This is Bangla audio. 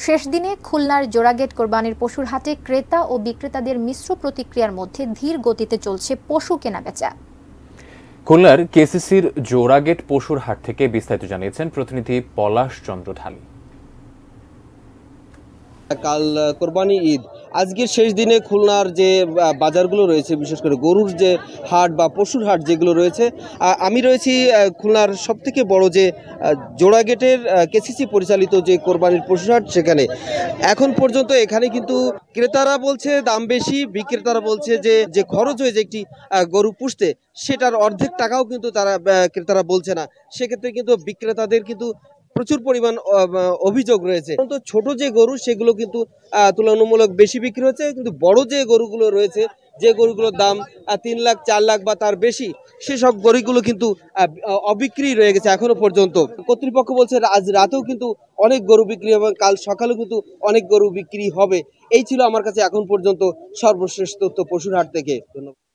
শেষ দিনে খুলনার জোড়াগেট কোরবানির পশুর হাটে ক্রেতা ও বিক্রেতাদের মিশ্র প্রতিক্রিয়ার মধ্যে ধীর গতিতে চলছে পশু কেনাবেচা। খুলনার কেসিসির জোড়াগেট পশুর হাট থেকে বিস্তারিত জানিয়েছেন প্রতিনিধি পলাশ চন্দ্র ঢালী। কাল কোরবানি ঈদ, আজকের শেষ দিনে খুলনার যে বাজারগুলো রয়েছে, বিশেষ করে গরুর যে হাট বা পশুর হাট যেগুলো রয়েছে, আমি রয়েছি খুলনার সবথেকে বড় যে জোড়াগেটের কেসিসি পরিচালিত যে কোরবানির পশুর হাট, সেখানে এখন পর্যন্ত এখানে কিন্তু ক্রেতারা বলছে দাম বেশি, বিক্রেতারা বলছে যে খরচ হয়েছে একটি গরু পুষতে সেটার অর্ধেক টাকাও কিন্তু ক্রেতারা বলছে না। সেক্ষেত্রে কিন্তু বিক্রেতাদের কিন্তু প্রচুর পরিমাণ অভিযোগ রয়েছে। তো ছোট যে গরু সেগুলো কিন্তু তুলনামূলক বেশি বিক্রি হচ্ছে, কিন্তু বড় যে গরুগুলো রয়েছে, যে গরুগুলোর দাম 3 লাখ 4 লাখ বা তার বেশি, সেসব গরুগুলো কিন্তু অবিক্রি রয়ে গেছে এখনো পর্যন্ত। কর্তৃপক্ষ বলছে আজ রাতেও কিন্তু অনেক গরু বিক্রি হবে, কাল সকালেও কিন্তু অনেক গরু বিক্রি হবে। এই ছিল আমার কাছে এখন পর্যন্ত সর্বশেষ তথ্য পশুর হাট থেকে। ধন্যবাদ।